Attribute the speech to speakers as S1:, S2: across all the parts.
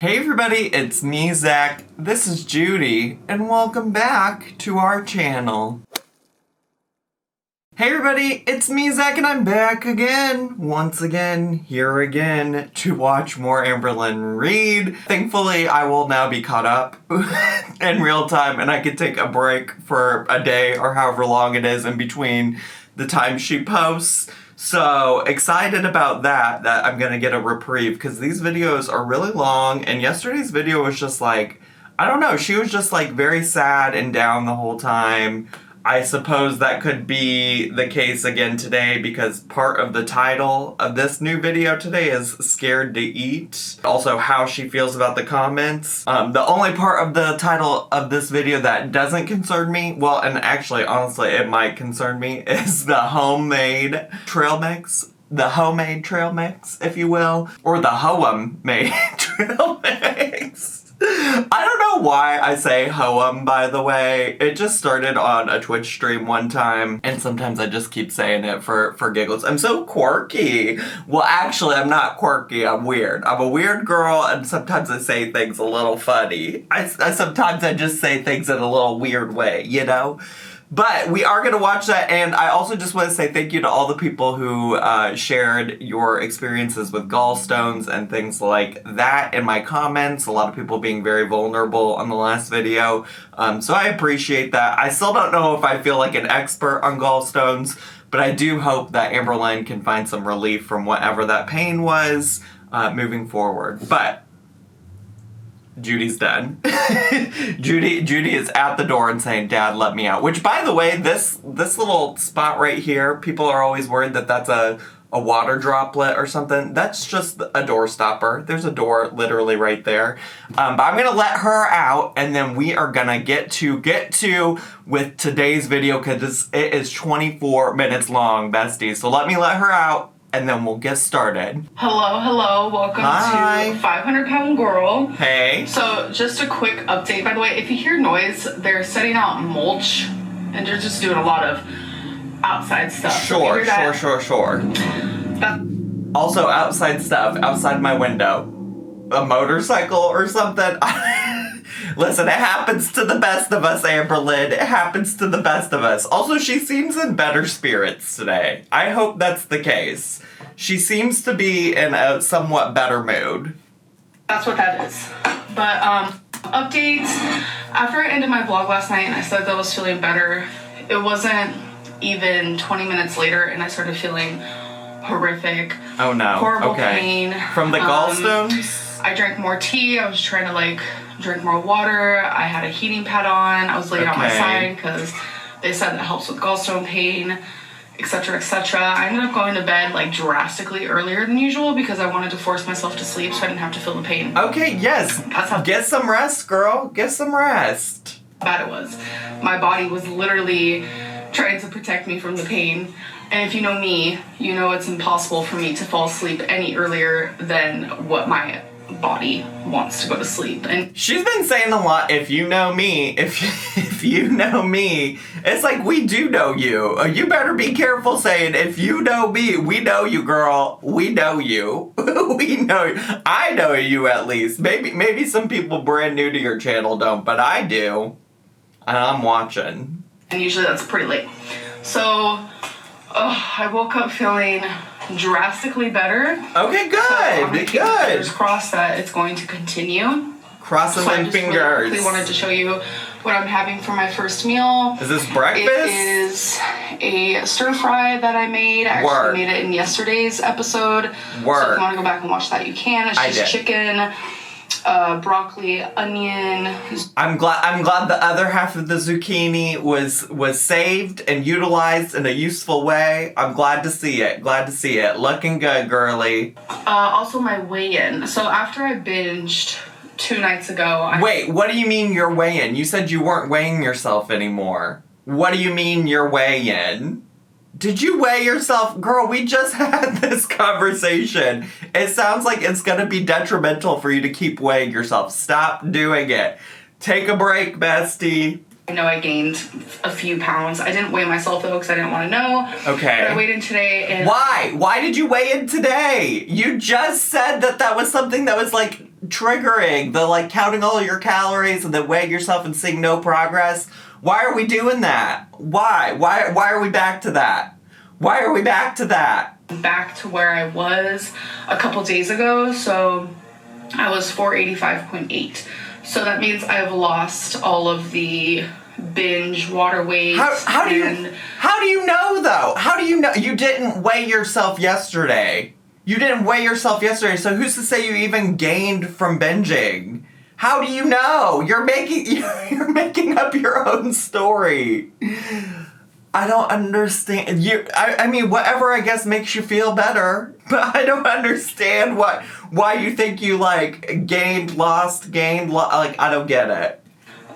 S1: Hey everybody, it's me, Zach. This is Judy, and welcome back to our channel. Hey everybody, it's me, Zach, and I'm back again, once again, here again, to watch more Amberlynn read. Thankfully, I will now be caught up in real time, and I can take a break for a day or however long it is in between the time she posts. So excited about that I'm gonna get a reprieve, because these videos are really long, and yesterday's video was just like, I don't know, she was just like very sad and down the whole time. I suppose that could be the case again today, because part of the title of this new video today is Scared to Eat. Also, how she feels about the comments. The only part of the title of this video that doesn't concern me, well, and actually, honestly, it might concern me, is the homemade trail mix. The homemade trail mix, if you will. Or the Hoem-made trail mix. I don't know why I say Hoem, by the way. It just started on a Twitch stream one time, and sometimes I just keep saying it for giggles. I'm so quirky. Well, actually, I'm not quirky. I'm weird. I'm a weird girl, and sometimes I say things a little funny. Sometimes I just say things in a little weird way, you know? But we are going to watch that, and I also just want to say thank you to all the people who shared your experiences with gallstones and things like that in my comments. A lot of people being very vulnerable on the last video, so I appreciate that. I still don't know if I feel like an expert on gallstones, but I do hope that Amberlynn can find some relief from whatever that pain was moving forward. But Judy's done. Judy is at the door and saying, "Dad, let me out." Which, by the way, this little spot right here, people are always worried that that's a water droplet or something. That's just a door stopper. There's a door literally right there. But I'm gonna let her out, and then we are gonna get to with today's video, because it is 24 minutes long, besties. So let her out, and then we'll get started.
S2: Hello, welcome
S1: Hi.
S2: to 500-Pound Girl.
S1: Hey.
S2: So just a quick update, by the way, if you hear noise, they're setting out mulch, and they're just doing a lot of outside stuff.
S1: Sure.
S2: That's
S1: Also, outside stuff, outside my window. A motorcycle or something? Listen, it happens to the best of us, Amberlynn. It happens to the best of us. Also, she seems in better spirits today. I hope that's the case. She seems to be in a somewhat better mood.
S2: That's what that is. But, updates. After I ended my vlog last night and I said that I was feeling better, it wasn't even 20 minutes later and I started feeling horrific.
S1: Oh no.
S2: Horrible pain.
S1: From the gallstones?
S2: I drank more tea. I was trying to drink more water. I had a heating pad on. I was laying on my side because they said that helps with gallstone pain, etc., etc. I ended up going to bed drastically earlier than usual because I wanted to force myself to sleep so I didn't have to feel the pain.
S1: Okay, yes. Get some rest, girl. Get some rest.
S2: Bad it was. My body was literally trying to protect me from the pain. And if you know me, you know it's impossible for me to fall asleep any earlier than what my body wants to go to sleep. And
S1: she's been saying a lot, if you know me, if you know me, it's like, we do know you. You better be careful saying, if you know me, we know you, girl. We know you. We know you. I know you, at least. Maybe some people brand new to your channel don't, but I do. And I'm watching.
S2: And usually that's pretty late. So, I woke up feeling drastically better.
S1: Okay, good.
S2: So fingers crossed that it's going to continue.
S1: Crossing my fingers.
S2: I really wanted to show you what I'm having for my first meal.
S1: Is this breakfast?
S2: It is a stir fry that I made. I actually made it in yesterday's episode. So if you want to go back and watch that, you can. It's just chicken, broccoli, onion.
S1: I'm glad the other half of the zucchini was saved and utilized in a useful way. I'm glad to see it. Looking good, girly.
S2: Also my weigh-in. So after I binged 2 nights ago.
S1: Wait, what do you mean your weigh-in? You said you weren't weighing yourself anymore. What do you mean your weigh-in? Did you weigh yourself? Girl, we just had this conversation. It sounds like it's gonna be detrimental for you to keep weighing yourself. Stop doing it. Take a break, bestie.
S2: I know I gained a few pounds. I didn't weigh myself though because I didn't want to know.
S1: Okay.
S2: But I weighed in today and...
S1: Why? Why did you weigh in today? You just said that was something that was triggering. The, like, counting all your calories and then weighing yourself and seeing no progress. Why are we doing that? Why? Why are we back to that? Why are we back to that?
S2: Back to where I was a couple days ago. So I was 485.8. So that means I've lost all of the binge water weight.
S1: How do you know, though? How do you know? You didn't weigh yourself yesterday. So who's to say you even gained from binging? How do you know? You're making up your own story. I don't understand. I mean, whatever, I guess, makes you feel better. But I don't understand why you think you, like, gained, lost, like, I don't get it.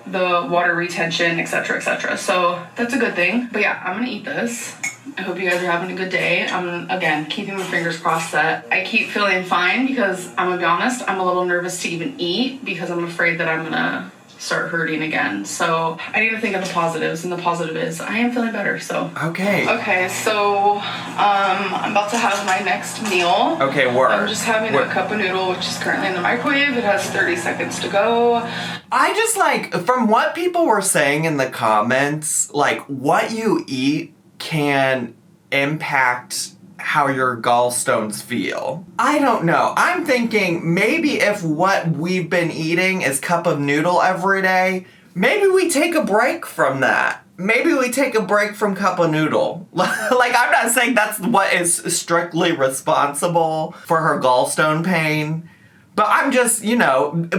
S2: The water retention, etc., etc. So that's a good thing. But yeah, I'm gonna eat this. I hope you guys are having a good day. I'm, again, keeping my fingers crossed that I keep feeling fine, because I'm gonna be honest, I'm a little nervous to even eat because I'm afraid that I'm gonna start hurting again. So I need to think of the positives, and the positive is I am feeling better. So okay, so I'm about to have my next meal.
S1: Okay, work.
S2: I'm just having a cup of noodle, which is currently in the microwave. It has 30 seconds to go.
S1: I just, like, from what people were saying in the comments, like, what you eat can impact how your gallstones feel. I don't know. I'm thinking maybe if what we've been eating is cup of noodle every day, maybe we take a break from that. Maybe we take a break from cup of noodle. Like, I'm not saying that's what is strictly responsible for her gallstone pain, but I'm just,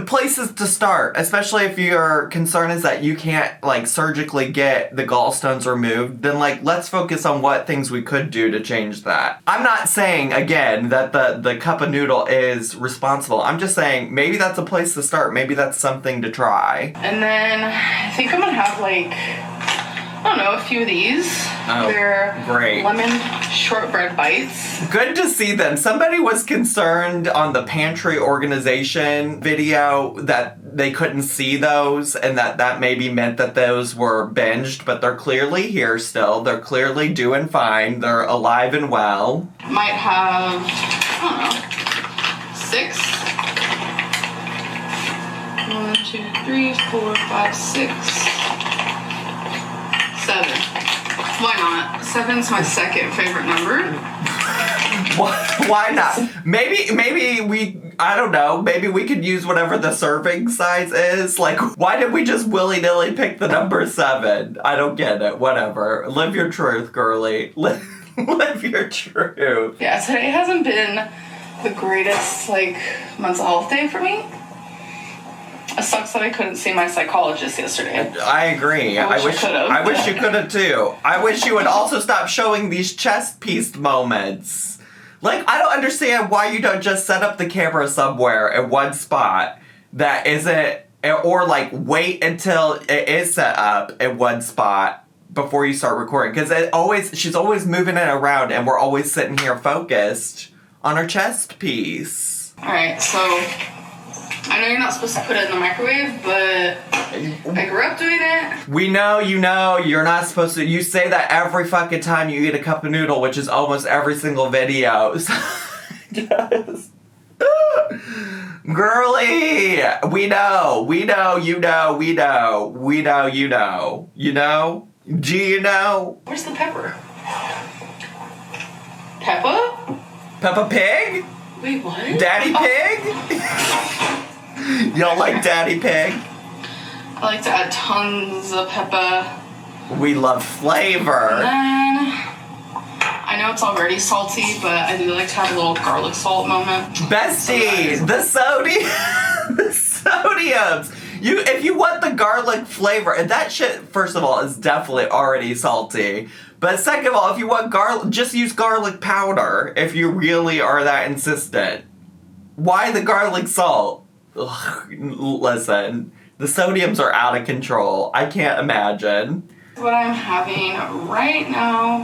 S1: places to start, especially if your concern is that you can't, like, surgically get the gallstones removed, then, like, let's focus on what things we could do to change that. I'm not saying, again, that the cup of noodle is responsible. I'm just saying maybe that's a place to start. Maybe that's something to try.
S2: And then I think I'm gonna have, like, I don't know, a few of these.
S1: Oh,
S2: they're
S1: great.
S2: Lemon shortbread bites.
S1: Good to see them. Somebody was concerned on the pantry organization video that they couldn't see those, and that maybe meant that those were binged, but they're clearly here still. They're clearly doing fine. They're alive and well.
S2: Might have, I don't know, 6. 1, 2, 3, 4, 5, 6. 7. Why not? 7's my second favorite number.
S1: Why not? Maybe I don't know, maybe we could use whatever the serving size is. Like, why did we just willy-nilly pick the number 7? I don't get it. Whatever. Live your truth, girly. Live your truth.
S2: Yeah, today hasn't been the greatest, like, mental health day for me. It sucks that I couldn't see my psychologist yesterday.
S1: I agree. I wish you could have too. I wish you would also stop showing these chest piece moments. Like, I don't understand why you don't just set up the camera somewhere in one spot that isn't, or like wait until it is set up in one spot before you start recording. Because she's always moving it around, and we're always sitting here focused on her chest piece.
S2: Alright, so I know you're not supposed to put it in the microwave, but I grew up doing it.
S1: We know, you're not supposed to. You say that every fucking time you eat a cup of noodle, which is almost every single video. Yes. Girly! We know, you know. You know? Do you know?
S2: Where's the pepper? Peppa?
S1: Peppa Pig?
S2: Wait, what?
S1: Daddy Pig? Y'all like Daddy Pig?
S2: I like to add tons of pepper.
S1: We love flavor.
S2: And then, I know it's already salty, but I do like to have a little garlic salt moment.
S1: Bestie, the sodiums. If you want the garlic flavor, and that shit, first of all, is definitely already salty. But second of all, if you want garlic, just use garlic powder if you really are that insistent. Why the garlic salt? Ugh, listen, the sodiums are out of control. I can't imagine.
S2: What I'm having right now,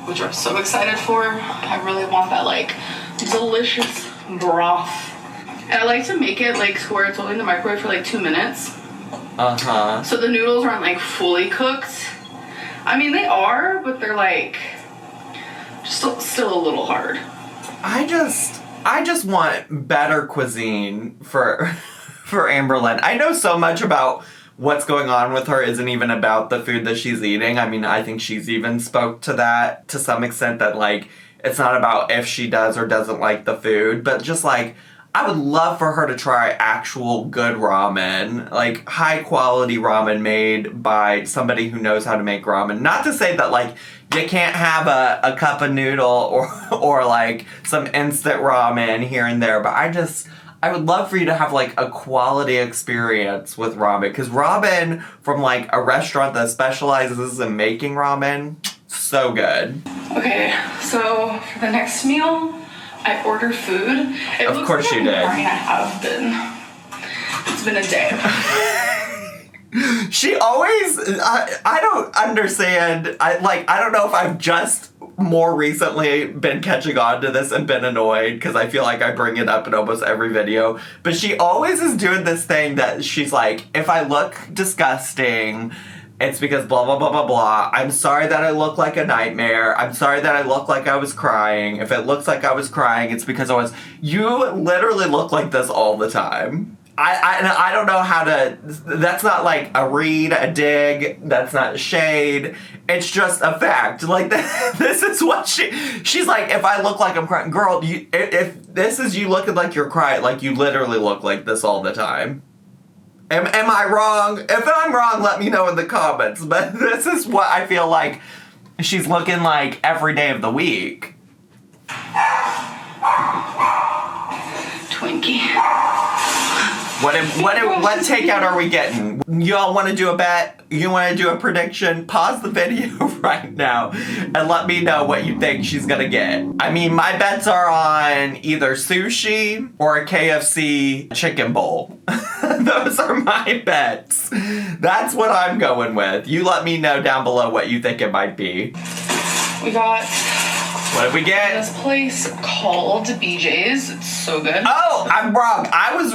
S2: which I'm so excited for, I really want that, like, delicious broth. And I like to make it, like, to where it's only in the microwave for, like, 2 minutes.
S1: Uh-huh.
S2: So the noodles aren't, like, fully cooked. I mean, they are, but they're, like, still a little hard.
S1: I just want better cuisine for Amberlynn. I know so much about what's going on with her isn't even about the food that she's eating. I mean, I think she's even spoke to that to some extent, that, like, it's not about if she does or doesn't like the food, but just, like, I would love for her to try actual good ramen, like high quality ramen made by somebody who knows how to make ramen. Not to say that, like, you can't have a cup of noodle or like some instant ramen here and there, but I would love for you to have, like, a quality experience with ramen. Because ramen from, like, a restaurant that specializes in making ramen, so good.
S2: Okay, so for the next meal, I ordered food.
S1: Of course you did.
S2: I have been. It's been a day.
S1: She always, I don't understand. I don't know if I've just more recently been catching on to this and been annoyed, because I feel like I bring it up in almost every video, but she always is doing this thing that she's like, if I look disgusting, it's because blah, blah, blah, blah, blah. I'm sorry that I look like a nightmare. I'm sorry that I look like I was crying. If it looks like I was crying, it's because I was. You literally look like this all the time. I don't know how to. That's not like a read, a dig. That's not shade. It's just a fact. Like, this is what she's like. If I look like I'm crying, girl, if this is you looking like you're crying, like, you literally look like this all the time. Am I wrong? If I'm wrong, let me know in the comments. But this is what I feel like she's looking like every day of the week.
S2: Twinkie.
S1: What takeout are we getting? Y'all want to do a bet? You want to do a prediction? Pause the video right now and let me know what you think she's gonna get. I mean, my bets are on either sushi or a KFC chicken bowl. Those are my bets. That's what I'm going with. You let me know down below what you think it might be.
S2: We got...
S1: What did we get?
S2: This place called BJ's. It's so good.
S1: Oh, I'm wrong. I was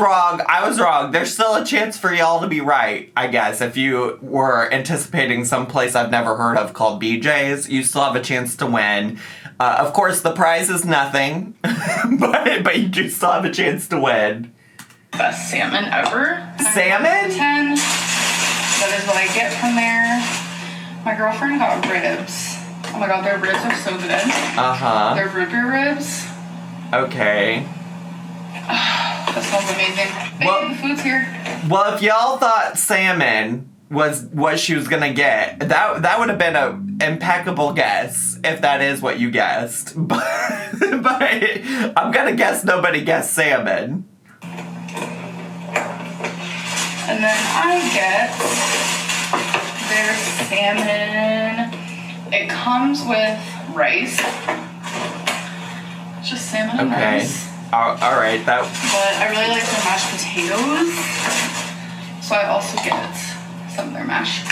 S1: wrong. There's still a chance for y'all to be right, I guess. If you were anticipating some place I've never heard of called BJ's, you still have a chance to win. Of course, the prize is nothing, but you do still have a chance to win.
S2: Best salmon ever.
S1: Salmon?
S2: 10. That is what I get from there. My girlfriend got ribs. Oh my god, their ribs are so good.
S1: Uh-huh.
S2: Their root beer ribs.
S1: Okay.
S2: That smells amazing.
S1: Well,
S2: the food's here.
S1: Well, if y'all thought salmon was what she was gonna get, that would have been an impeccable guess, if that is what you guessed. But I'm gonna guess nobody guessed salmon.
S2: And then I get their salmon. It comes with rice. It's just salmon and rice.
S1: All right.
S2: But I really like their mashed potatoes, so I also get some of their mashed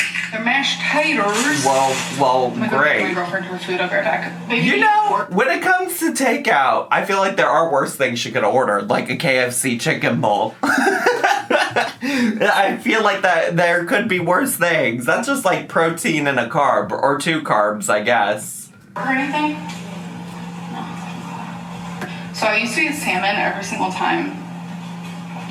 S2: taters.
S1: Well, great.
S2: My girlfriend her food. I'll be right back. Baby,
S1: you know, when it comes to takeout, I feel like there are worse things she could have ordered, like a KFC chicken bowl. I feel like that there could be worse things. That's just like protein and a carb, or 2 carbs, I guess.
S2: Or anything? No. So I used to eat salmon every single time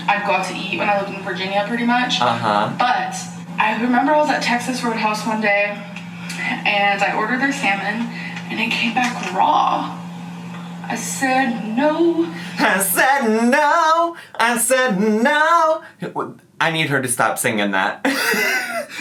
S2: I'd go out to eat when I lived in Virginia, pretty much.
S1: Uh-huh.
S2: But I remember I was at Texas Roadhouse one day, and I ordered their salmon, and it came back raw. I said no.
S1: I said no. I need her to stop singing that.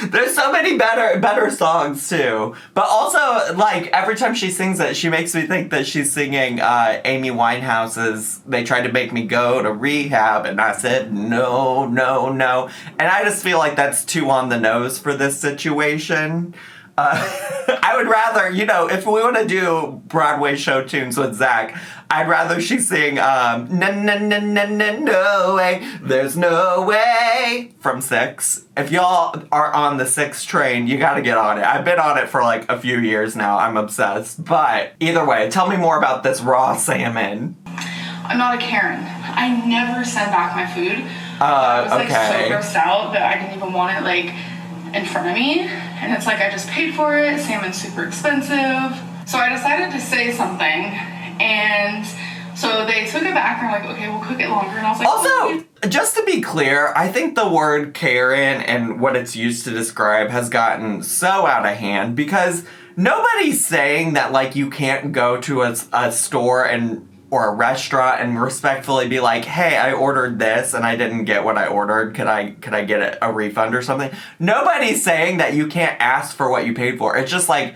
S1: There's so many better songs too. But also, like, every time she sings it, she makes me think that she's singing Amy Winehouse's "They Tried to Make Me Go to Rehab," and I said no, no, no. And I just feel like that's too on the nose for this situation. I would rather, you know, if we want to do Broadway show tunes with Zach, I'd rather she sing, no, no, no, no, no, no way, there's no way, from 6. If y'all are on the 6 train, you gotta get on it. I've been on it for like a few years now. I'm obsessed. But either way, tell me more about this raw salmon.
S2: I'm not a Karen. I never send back my food. I was like so grossed out that I didn't even want it like in front of me. And it's like I just paid for it. Salmon's super expensive. So I decided to say something. And So they took it back and were like, okay, we'll cook it longer. And I was like,
S1: also, just to be clear, I think the word Karen and what it's used to describe has gotten so out of hand because nobody's saying that, like, you can't go to a store or a restaurant and respectfully be like, hey, I ordered this and I didn't get what I ordered. Could I get a refund or something? Nobody's saying that you can't ask for what you paid for. It's just like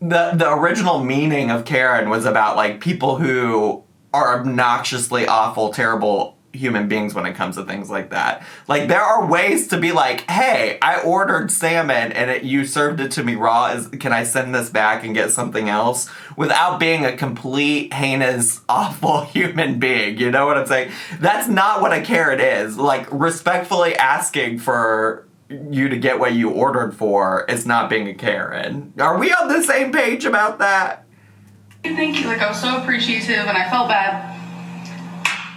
S1: the original meaning of Karen was about, like, people who are obnoxiously awful, terrible human beings when it comes to things like that. Like, there are ways to be like, hey, I ordered salmon and you served it to me raw. Can I send this back and get something else? Without being a complete, heinous, awful human being. You know what I'm saying? That's not what a Karen is. Like, respectfully asking for you to get what you ordered for is not being a Karen. Are we on the same page about that?
S2: thank you. Like, I was so appreciative and I felt bad.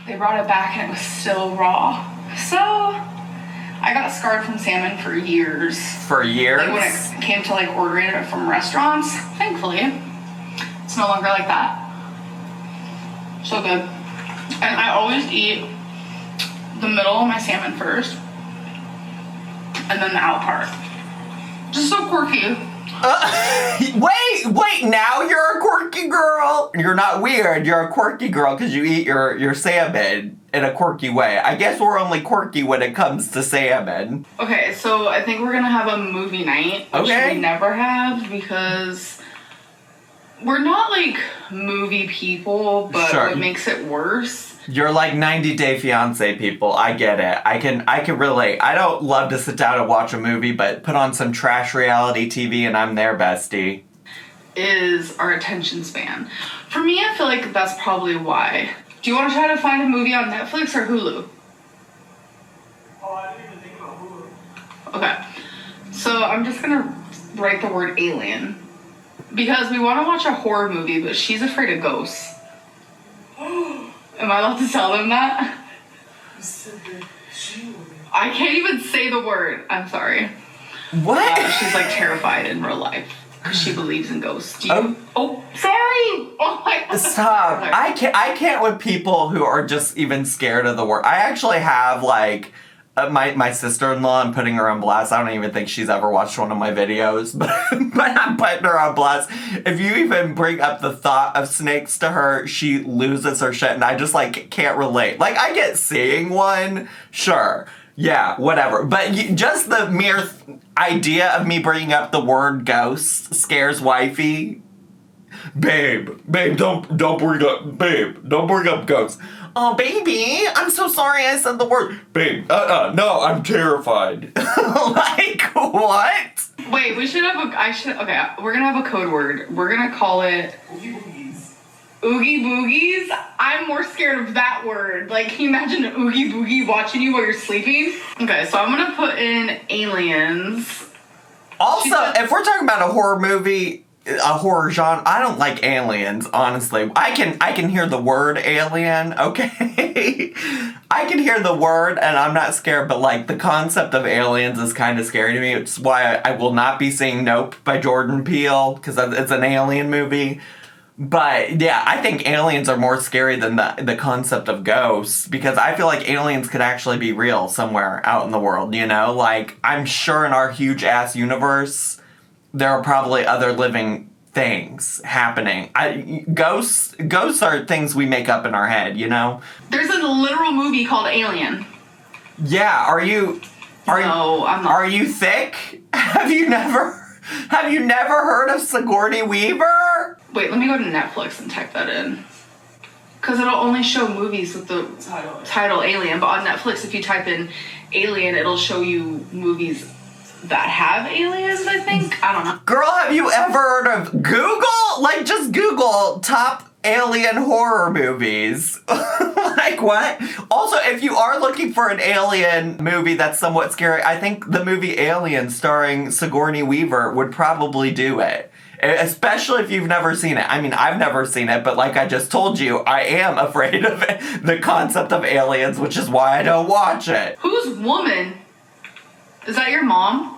S2: They brought it back and it was still raw. So, I got scarred from salmon for years.
S1: For years?
S2: Like, when it came to, like, ordering it from restaurants, thankfully, it's no longer like that. So good. And I always eat the middle of my salmon first, and then the out part. Just so quirky.
S1: Wait, now you're a quirky girl? You're not weird, you're a quirky girl because you eat your salmon in a quirky way. I guess we're only quirky when it comes to salmon.
S2: Okay, so I think we're gonna have a movie night, which we never have because we're not, like, movie people, but what makes it worse...
S1: You're like 90 Day Fiancé people. I get it. I can relate. I don't love to sit down and watch a movie, but put on some trash reality TV and I'm there, bestie.
S2: Is our attention span. For me, I feel like that's probably why. Do you want to try to find a movie on Netflix or Hulu?
S3: Oh, I didn't even think about Hulu.
S2: Okay. So I'm just gonna write the word alien. Because we want to watch a horror movie, but she's afraid of ghosts. Am I allowed to tell them that?
S3: You said that she would.
S2: I can't even say the word. I'm sorry.
S1: What?
S2: She's, like, terrified in real life because she believes in ghosts. Oh, sorry. Oh my God.
S1: Stop. I can't with people who are just even scared of the word. I actually have, like, my sister-in-law, I'm putting her on blast. I don't even think she's ever watched one of my videos, but I'm putting her on blast. If you even bring up the thought of snakes to her, she loses her shit, and I just, like, can't relate. Like, I get seeing one, sure, yeah, whatever, but just the mere idea of me bringing up the word ghost scares Wifey. Babe, don't bring up ghosts. Oh, baby, I'm so sorry I said the word. Babe, no, I'm terrified. Like, what?
S2: Wait, we should have okay, we're gonna have a code word. We're gonna call it...
S3: Oogie Boogies.
S2: Oogie Boogies? I'm more scared of that word. Like, can you imagine an Oogie Boogie watching you while you're sleeping? Okay, so I'm gonna put in aliens.
S1: Also, if we're talking about a horror movie... a horror genre, I don't like aliens, honestly. I can hear the word alien, okay? I can hear the word and I'm not scared, but, like, the concept of aliens is kind of scary to me. It's why I will not be seeing Nope by Jordan Peele, because it's an alien movie. But, yeah, I think aliens are more scary than the concept of ghosts, because I feel like aliens could actually be real somewhere out in the world, you know? Like, I'm sure in our huge-ass universe... there are probably other living things happening. Ghosts are things we make up in our head, you know?
S2: There's a literal movie called Alien.
S1: Yeah,
S2: No, I'm not.
S1: Are you thick? Have you never heard of Sigourney Weaver?
S2: Wait, let me go to Netflix and type that in. Because it'll only show movies with the title Alien, but on Netflix, if you type in Alien, it'll show you movies that have aliens, I think. I don't know.
S1: Girl, have you ever heard of Google? Like, just Google top alien horror movies. Like, what? Also, if you are looking for an alien movie that's somewhat scary, I think the movie Alien starring Sigourney Weaver would probably do it. Especially if you've never seen it. I mean, I've never seen it, but like I just told you, I am afraid of it, the concept of aliens, which is why I don't watch it.
S2: Whose woman? Is that your mom?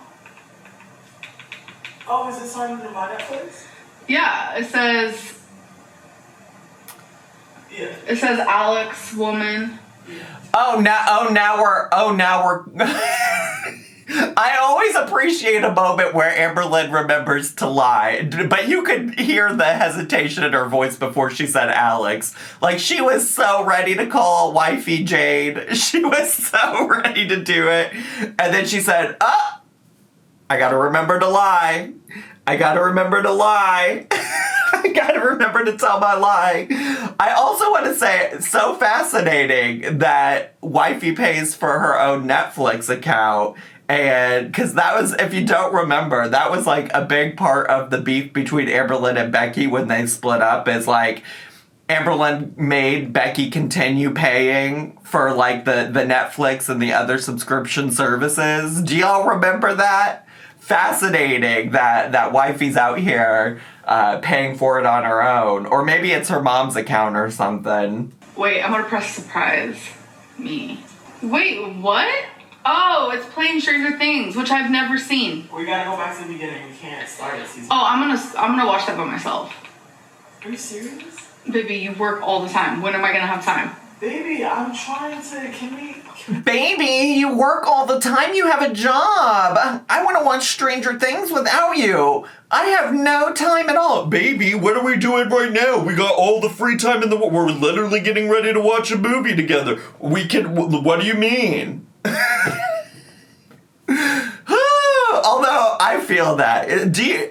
S3: Oh, is this on my Netflix?
S2: Yeah, it says
S3: Yeah.
S2: It says Alex woman.
S1: Now we're. I always appreciate a moment where Amberlynn remembers to lie, but you could hear the hesitation in her voice before she said Alex. Like, she was so ready to call Wifey Jade. She was so ready to do it. And then she said, I gotta remember to lie. I gotta remember to lie. I gotta remember to tell my lie. I also want to say, it's so fascinating that Wifey pays for her own Netflix account. And because that was, if you don't remember, that was like a big part of the beef between Amberlynn and Becky when they split up, is like Amberlynn made Becky continue paying for like the Netflix and the other subscription services. Do y'all remember that? Fascinating that Wifey's out here paying for it on her own. Or maybe it's her mom's account or something.
S2: Wait, I'm gonna press surprise me. Wait, what? Oh, it's playing Stranger Things, which I've never seen.
S3: We gotta go back to the beginning. We can't start at season.
S2: Oh, I'm gonna watch that by myself.
S3: Are you serious?
S2: Baby, you work all the time. When am I gonna have time?
S3: Baby, I'm trying to. Can we?
S1: Baby, you work all the time. You have a job. I want to watch Stranger Things without you. I have no time at all. Baby, what are we doing right now? We got all the free time in the world. We're literally getting ready to watch a movie together. We can. What do you mean? Although I feel that.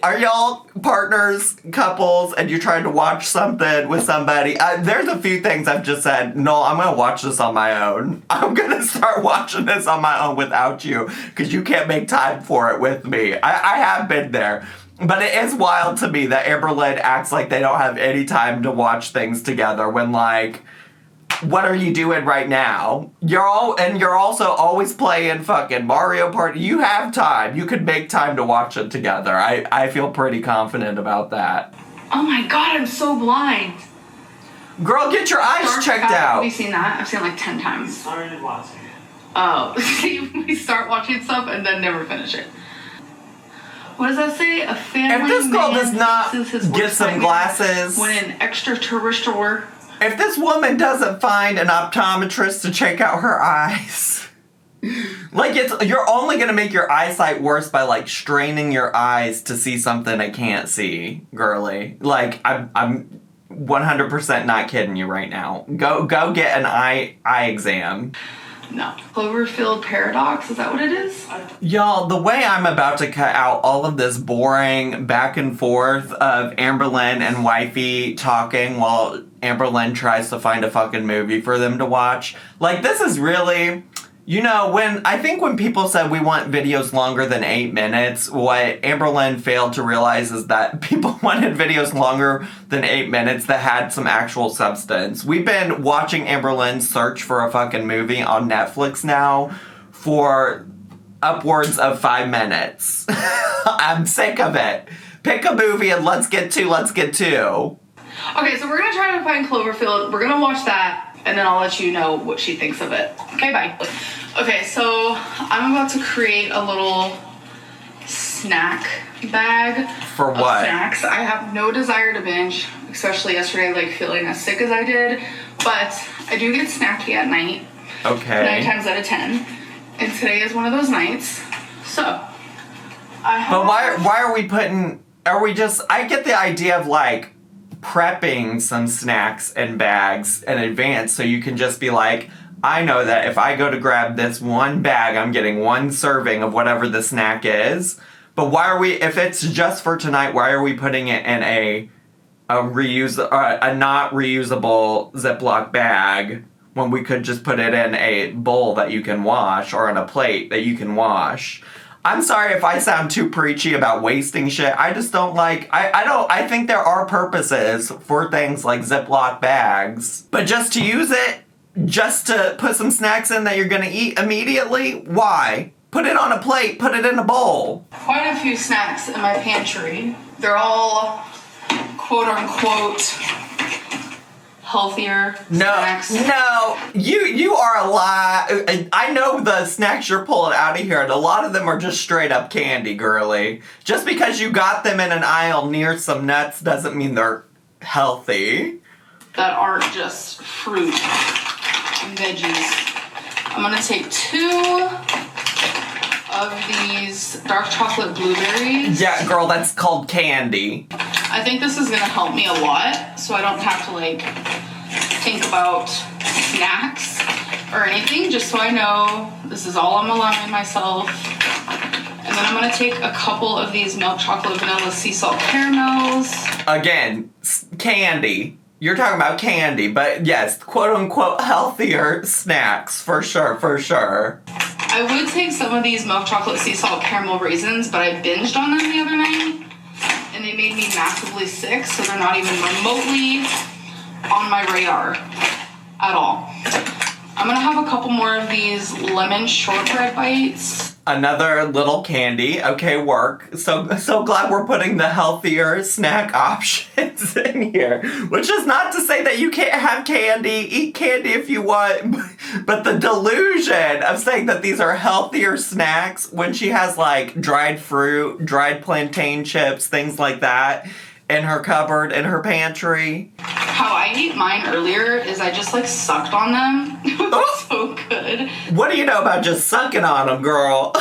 S1: Are y'all partners, couples, and you're trying to watch something with somebody? There's a few things I've just said, no, I'm going to watch this on my own. I'm going to start watching this on my own without you, because you can't make time for it with me. I have been there. But it is wild to me that Amberlynn acts like they don't have any time to watch things together when, like, what are you doing right now? You're also always playing fucking Mario Party. You have time. You could make time to watch it together. I feel pretty confident about that.
S2: Oh my god, I'm so blind.
S1: Girl, get your eyes checked out.
S2: Have you seen that? I've seen it like 10 times.
S3: Started watching it.
S2: Oh, see, we start watching stuff and then never finish it. What does that say? A family
S1: if this girl
S2: man
S1: does not
S2: faces his
S1: get
S2: worst
S1: some
S2: nightmare
S1: glasses,
S2: when an extraterrestrial.
S1: if this woman doesn't find an optometrist to check out her eyes, like, you're only gonna make your eyesight worse by like straining your eyes to see something I can't see, girly. Like, I'm 100% not kidding you right now. Go get an eye exam.
S2: No. Cloverfield paradox, is that what it is?
S1: Y'all, the way I'm about to cut out all of this boring back and forth of Amberlynn and Wifey talking while Amberlynn tries to find a fucking movie for them to watch. Like, this is really, when people said we want videos longer than 8 minutes, what Amberlynn failed to realize is that people wanted videos longer than 8 minutes that had some actual substance. We've been watching Amberlynn search for a fucking movie on Netflix now for upwards of 5 minutes. I'm sick of it. Pick a movie and let's get to.
S2: Okay, so we're gonna try to find Cloverfield. We're gonna watch that, and then I'll let you know what she thinks of it. Okay, bye. Okay, so I'm about to create a little snack bag.
S1: For what?
S2: Of snacks. I have no desire to binge, especially yesterday, like feeling as sick as I did. But I do get snacky at night.
S1: Okay.
S2: 9 times out of 10. And today is one of those nights. So,
S1: But why are we putting... I get the idea of, like, prepping some snacks and bags in advance so you can just be like, I know that if I go to grab this one bag, I'm getting one serving of whatever the snack is. But if it's just for tonight, why are we putting it in a not reusable Ziploc bag when we could just put it in a bowl that you can wash or on a plate that you can wash? I'm sorry if I sound too preachy about wasting shit. I just don't like... I think there are purposes for things like Ziploc bags. But just to use it, just to put some snacks in that you're gonna eat immediately? Why? Put it on a plate, put it in a bowl.
S2: Quite a few snacks in my pantry. They're all quote-unquote healthier snacks.
S1: No, you are a lie. I know the snacks you're pulling out of here, and a lot of them are just straight up candy, girly. Just because you got them in an aisle near some nuts doesn't mean they're healthy.
S2: that aren't just fruit and veggies. I'm gonna take 2 of these dark chocolate blueberries.
S1: Yeah, girl, that's called candy.
S2: I think this is gonna help me a lot, so I don't have to like think about snacks or anything, just so I know this is all I'm allowing myself. And then I'm gonna take a couple of these milk chocolate vanilla sea salt caramels.
S1: Again, candy. You're talking about candy, but yes, quote unquote healthier snacks, for sure, for sure.
S2: I would take some of these milk chocolate sea salt caramel raisins, but I binged on them the other night, and they made me massively sick, so they're not even remotely on my radar at all. I'm gonna have a couple more of these lemon shortbread bites.
S1: Another little candy. Okay, work. So glad we're putting the healthier snack options in here. Which is not to say that you can't have candy. Eat candy if you want. But the delusion of saying that these are healthier snacks when she has like dried fruit, dried plantain chips, things like that in her cupboard, in her pantry.
S2: How I ate mine earlier is I just like sucked on them. It was so good.
S1: What do you know about just sucking on them, girl?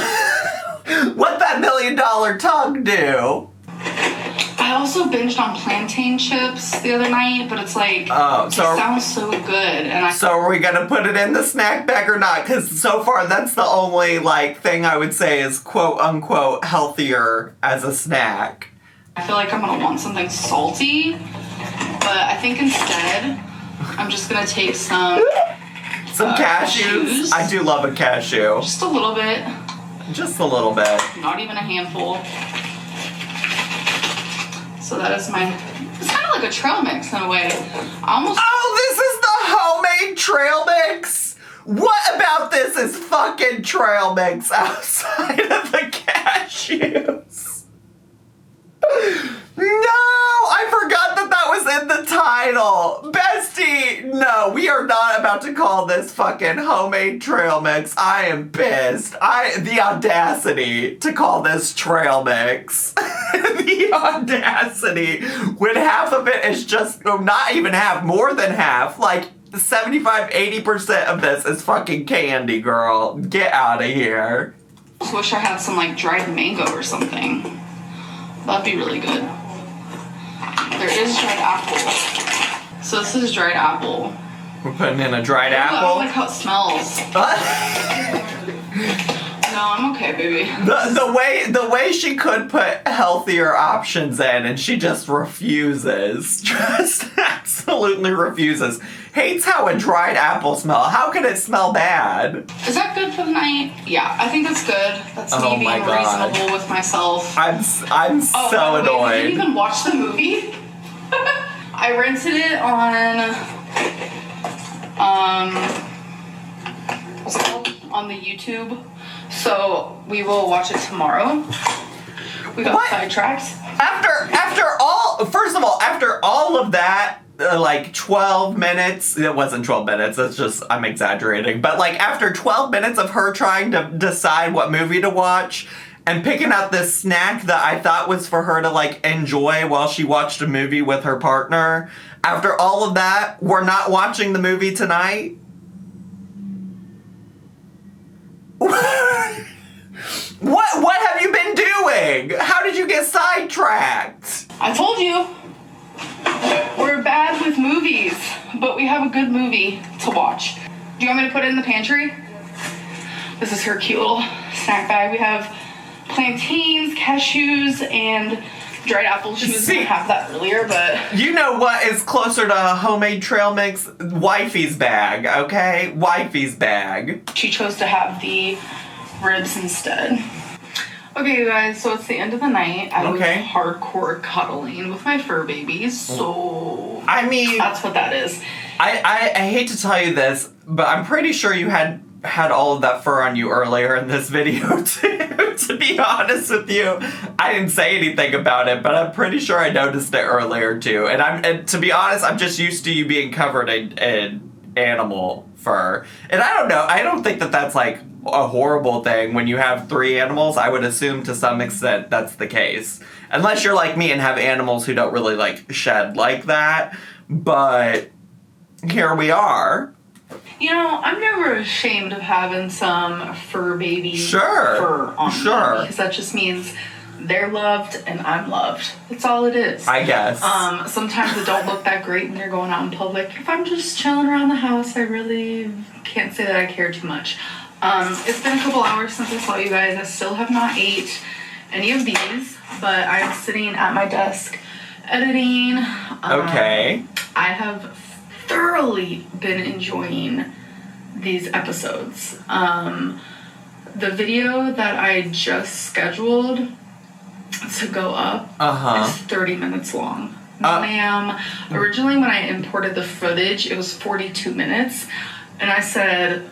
S1: What that $1 million tongue do?
S2: I also binged on plantain chips the other night, but it's like, it sounds so good. And
S1: so are we gonna put it in the snack bag or not? Because so far that's the only like thing I would say is quote unquote healthier as a snack.
S2: I feel like I'm gonna want something salty, but I think instead I'm just gonna take some
S1: cashews. I do love a cashew.
S2: Just a little bit.
S1: Just a little bit.
S2: Not even a handful. So that is it's kind of like a trail mix in a way.
S1: Oh, this is the homemade trail mix? What about this is fucking trail mix outside of the cashews? No, I forgot that was in the title. Bestie, no, we are not about to call this fucking homemade trail mix. I am pissed. The audacity to call this trail mix. The audacity when half of it is just, not even half, more than half, like 75-80% of this is fucking candy, girl. Get out of here.
S2: I just wish I had some like dried mango or something. That'd be really good. There is dried apple. So this is dried apple.
S1: We're putting in a dried apple?
S2: I don't like how it smells. No, I'm okay, baby.
S1: The way she could put healthier options in and she just refuses. Just absolutely refuses. Hates how a dried apple smells. How could it smell bad?
S2: Is that good for the night? Yeah, I think that's good. That's me being reasonable with myself.
S1: I'm so annoyed.
S2: Did you even watch the movie? I rented it on what's it called? On the YouTube. So we will watch it tomorrow. We got sidetracked.
S1: First of all, after all of that, like 12 minutes, it wasn't 12 minutes, it's just, I'm exaggerating, but like after 12 minutes of her trying to decide what movie to watch and picking out this snack that I thought was for her to like enjoy while she watched a movie with her partner, after all of that, we're not watching the movie tonight? What have you been doing? How did you get sidetracked?
S2: I told you. We're bad with movies, but we have a good movie to watch. Do you want me to put it in the pantry? This is her cute little snack bag. We have plantains, cashews, and dried apples. She was gonna have that earlier, but...
S1: You know what is closer to a homemade trail mix? Wifey's bag, okay? Wifey's bag.
S2: She chose to have the ribs instead. Okay, you guys, so it's the end of the night. I was hardcore cuddling with my fur babies, so... I mean... That's what that is.
S1: I hate to tell you this, but I'm pretty sure you had all of that fur on you earlier in this video, too, to be honest with you. I didn't say anything about it, but I'm pretty sure I noticed it earlier, too. And to be honest, I'm just used to you being covered in animal fur. And I don't know, I don't think that that's, like, a horrible thing when you have 3 animals. I would assume to some extent that's the case. Unless you're like me and have animals who don't really, like, shed like that. But here we are.
S2: You know, I'm never ashamed of having some fur baby fur on me. Because that just means they're loved and I'm loved. That's all it is.
S1: I guess.
S2: Sometimes it don't look that great when you're going out in public. If I'm just chilling around the house, I really can't say that I care too much. It's been a couple hours since I saw you guys. I still have not ate any of these, but I'm sitting at my desk editing.
S1: Okay.
S2: I have thoroughly been enjoying these episodes. The video that I just scheduled to go up is 30 minutes long. Ma'am, originally when I imported the footage, it was 42 minutes, and I said,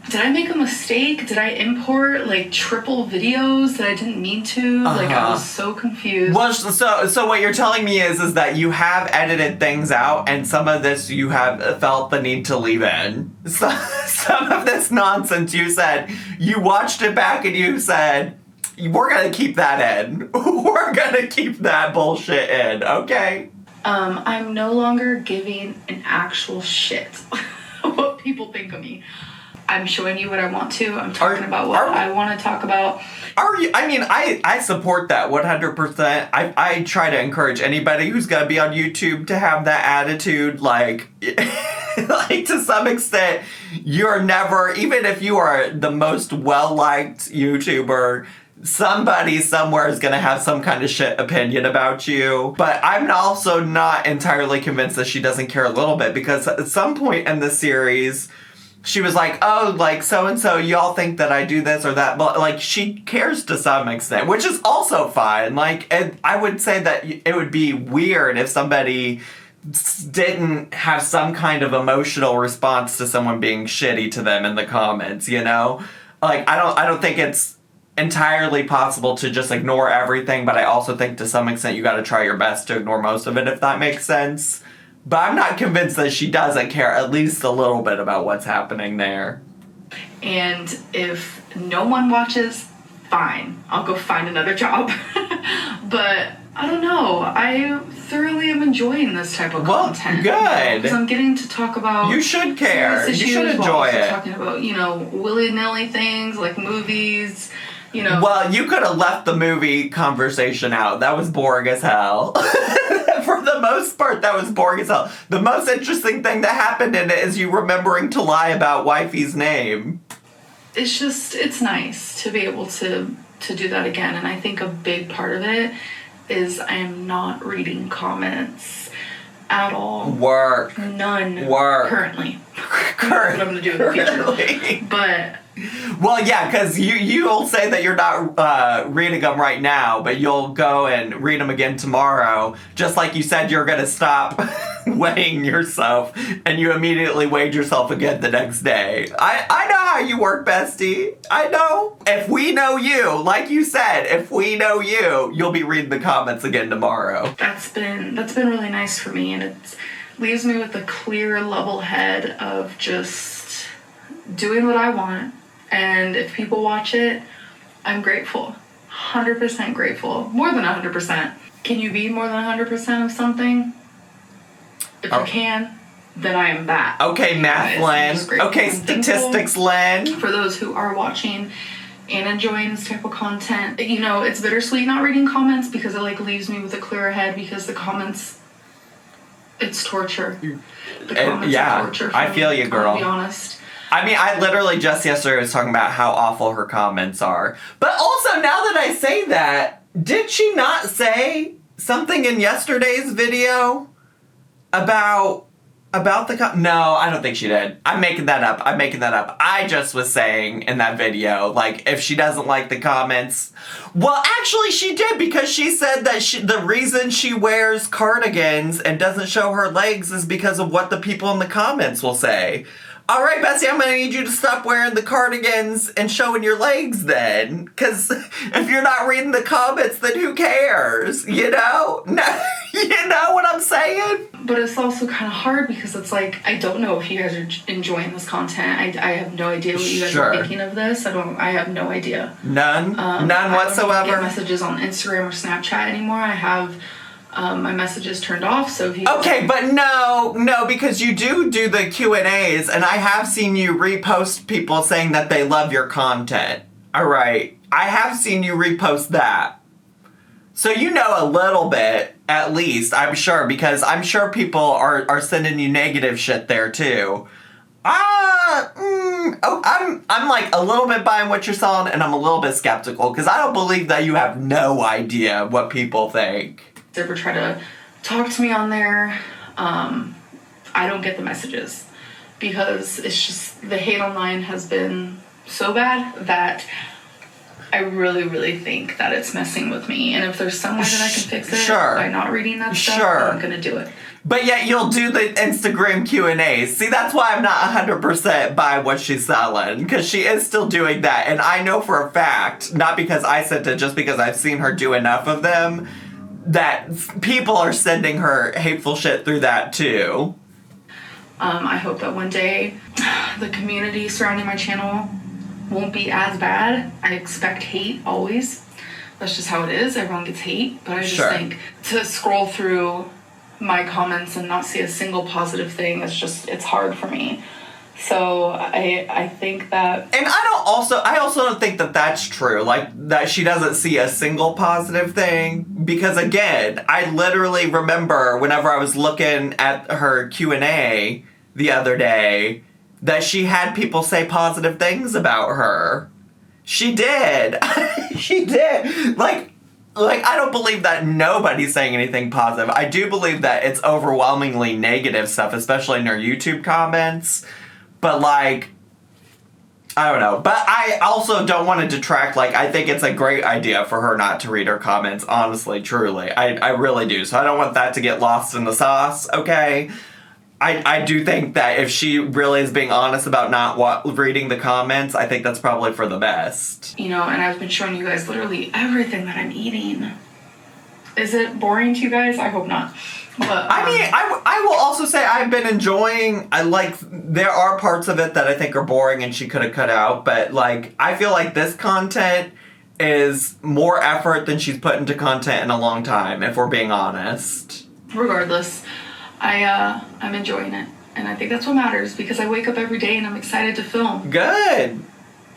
S2: did I make a mistake? Did I import like triple videos that I didn't mean to? Like, I was so confused.
S1: Well, so what you're telling me is that you have edited things out, and some of this you have felt the need to leave in. So, some of this nonsense you said, you watched it back and you said, we're gonna keep that in. We're gonna keep that bullshit in, okay?
S2: I'm no longer giving an actual shit what people think of me. I'm showing you what I want to. I'm talking about what I want to talk about.
S1: I support that 100%. I try to encourage anybody who's going to be on YouTube to have that attitude. Like, like to some extent, you're never, even if you are the most well-liked YouTuber, somebody somewhere is going to have some kind of shit opinion about you. But I'm also not entirely convinced that she doesn't care a little bit, because at some point in the series, she was like, oh, like, so-and-so, y'all think that I do this or that. But, like, she cares to some extent, which is also fine. Like, I would say that it would be weird if somebody didn't have some kind of emotional response to someone being shitty to them in the comments, you know? Like, I don't think it's entirely possible to just ignore everything, but I also think to some extent you gotta try your best to ignore most of it, if that makes sense. But I'm not convinced that she doesn't care at least a little bit about what's happening there.
S2: And if no one watches, fine. I'll go find another job. But I don't know. I thoroughly am enjoying this type of content.
S1: Good.
S2: Because I'm getting to talk about...
S1: You should care. You should enjoy it.
S2: Talking about, willy-nilly things like movies,
S1: Well, you could have left the movie conversation out. That was boring as hell. For the most part, that was boring as hell. The most interesting thing that happened in it is you remembering to lie about Wifey's name.
S2: It's nice to be able to do that again. And I think a big part of it is I am not reading comments at all.
S1: Work.
S2: None.
S1: Work.
S2: Currently. That's what I'm going to do in the future. But...
S1: Well, yeah, because you'll say that you're not reading them right now, but you'll go and read them again tomorrow, just like you said you're going to stop weighing yourself, and you immediately weighed yourself again the next day. I know how you work, bestie. I know. If we know you, like you said, if we know you, you'll be reading the comments again tomorrow.
S2: That's been really nice for me, and it leaves me with a clear, level head of just doing what I want. And if people watch it, I'm grateful. 100% grateful. More than 100%. Can you be more than 100% of something? If you can, then I am that.
S1: Okay, math, Lynn. Okay, statistics, Lynn.
S2: For those who are watching and enjoying this type of content, it's bittersweet not reading comments, because it leaves me with a clearer head, because the comments, it's torture. The comments are torture for me,
S1: I feel you, girl.
S2: I'll be honest.
S1: I mean, I literally just yesterday was talking about how awful her comments are. But also, now that I say that, did she not say something in yesterday's video about No, I don't think she did. I'm making that up. I just was saying in that video, if she doesn't like the comments... Well, actually, she did, because she said that the reason she wears cardigans and doesn't show her legs is because of what the people in the comments will say. All right, Bessie, I'm going to need you to stop wearing the cardigans and showing your legs then. Because if you're not reading the comments, then who cares? You know? No, you know what I'm saying?
S2: But it's also kind of hard, because it's I don't know if you guys are enjoying this content. I have no idea what you guys are thinking of this. I have no idea.
S1: None? None whatsoever?
S2: I don't get messages on Instagram or Snapchat anymore. I have My messages turned off, so if you...
S1: Okay, but no, because you do the Q&As, and I have seen you repost people saying that they love your content. All right, I have seen you repost that. So you know a little bit, at least, I'm sure, because I'm sure people are sending you negative shit there, too. I'm like a little bit buying what you're selling, and I'm a little bit skeptical, because I don't believe that you have no idea what people think.
S2: Ever try to talk to me on there, I don't get the messages, because it's just, the hate online has been so bad that I really, really think that it's messing with me. And if there's some way that I can fix it by not reading that stuff, I'm gonna do it.
S1: But yet you'll do the Instagram Q&As. See, that's why I'm not 100% buying what she's selling, because she is still doing that. And I know for a fact, not because I sent it, just because I've seen her do enough of them, that people are sending her hateful shit through that too.
S2: I hope that one day the community surrounding my channel won't be as bad. I expect hate always. That's just how it is. Everyone gets hate. But I just think to scroll through my comments and not see a single positive thing, it's hard for me. So I think that... And I also don't think that that's true. Like, that she doesn't see a single positive thing. Because, again, I literally remember whenever I was looking at her Q&A the other day, that she had people say positive things about her. She did. She did. Like, I don't believe that nobody's saying anything positive. I do believe that it's overwhelmingly negative stuff, especially in her YouTube comments. But, like, I don't know. But I also don't want to detract. Like, I think it's a great idea for her not to read her comments, honestly, truly. I really do. So I don't want that to get lost in the sauce, okay? I do think that if she really is being honest about not reading the comments, I think that's probably for the best. You know, and I've been showing you guys literally everything that I'm eating. Is it boring to you guys? I hope not. But, I mean, I will also say I've been enjoying, there are parts of it that I think are boring and she could have cut out, but, like, I feel like this content is more effort than she's put into content in a long time, if we're being honest. Regardless, I'm enjoying it, and I think that's what matters, because I wake up every day and I'm excited to film. Good!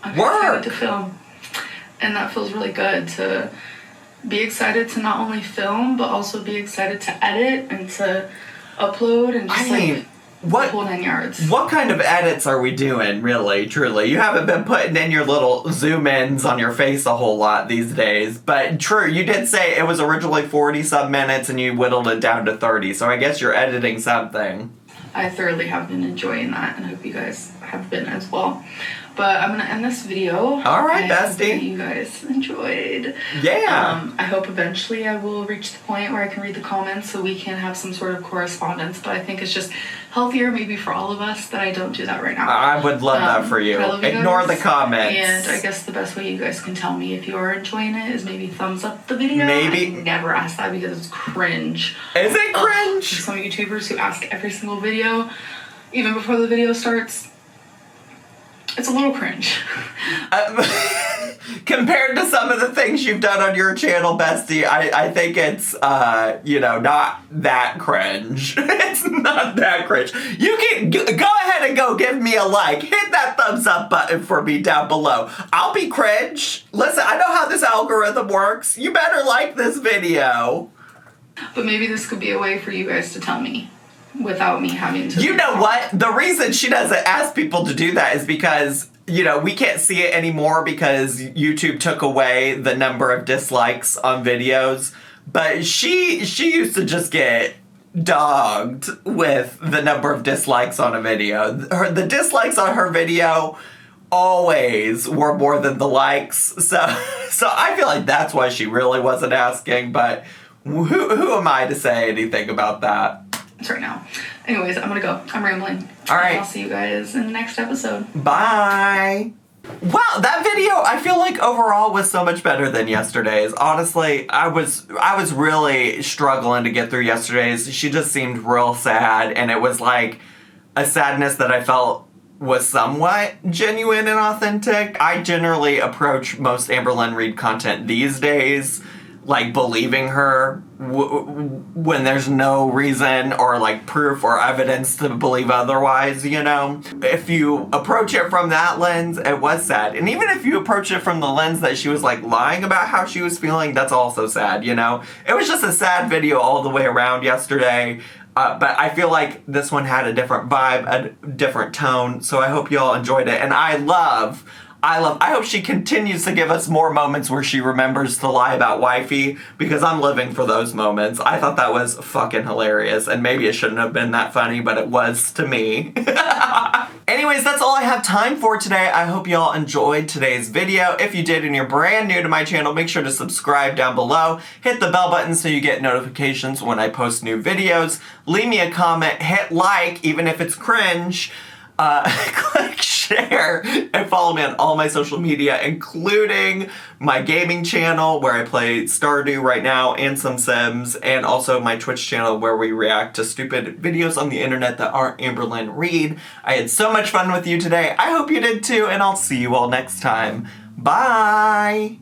S2: I'm excited to film, and that feels really good to be excited to not only film, but also be excited to edit and to upload and just the whole 9 yards. What kind of edits are we doing, really, truly? You haven't been putting in your little zoom-ins on your face a whole lot these days, but true, you did say it was originally 40-some minutes and you whittled it down to 30, so I guess you're editing something. I thoroughly have been enjoying that, and I hope you guys have been as well. But I'm going to end this video. All right, bestie. I hope that you guys enjoyed. Yeah. I hope eventually I will reach the point where I can read the comments so we can have some sort of correspondence. But I think it's just healthier maybe for all of us that I don't do that right now. I would love that for you. Ignore the comments. And I guess the best way you guys can tell me if you are enjoying it is maybe thumbs up the video. Maybe. I never ask that because it's cringe. Is it cringe? Some YouTubers who ask every single video, even before the video starts. It's a little cringe. Compared to some of the things you've done on your channel, bestie, I think it's, not that cringe. It's not that cringe. You can go ahead and go give me a like. Hit that thumbs up button for me down below. I'll be cringe. Listen, I know how this algorithm works. You better like this video. But maybe this could be a way for you guys to tell me. Without me having to... You know what? The reason she doesn't ask people to do that is because, we can't see it anymore because YouTube took away the number of dislikes on videos. But she used to just get dogged with the number of dislikes on a video. The dislikes on her video always were more than the likes. So I feel like that's why she really wasn't asking. But who am I to say anything about that? Right now. Anyways, I'm gonna go. I'm rambling. All right. I'll see you guys in the next episode. Bye. Wow, that video I feel like overall was so much better than yesterday's. Honestly, I was really struggling to get through yesterday's. She just seemed real sad, and it was like a sadness that I felt was somewhat genuine and authentic. I generally approach most Amberlynn Reid content these days
S1: like, believing her when there's no reason or, like, proof or evidence to believe otherwise, you know? If you approach it from that lens, it was sad. And even if you approach it from the lens that she was, like, lying about how she was feeling, that's also sad, you know? It was just a sad video all the way around yesterday. But I feel like this one had a different vibe, a different tone, so I hope you all enjoyed it. And I hope she continues to give us more moments where she remembers to lie about Wifey, because I'm living for those moments. I thought that was fucking hilarious, and maybe it shouldn't have been that funny, but it was to me. Anyways, that's all I have time for today. I hope you all enjoyed today's video. If you did and you're brand new to my channel, make sure to subscribe down below. Hit the bell button so you get notifications when I post new videos. Leave me a comment, hit like, even if it's cringe. Click share and follow me on all my social media, including my gaming channel where I play Stardew right now and some Sims, and also my Twitch channel where we react to stupid videos on the internet that aren't Amberlynn Reed. I had so much fun with you today. I hope you did too, and I'll see you all next time. Bye!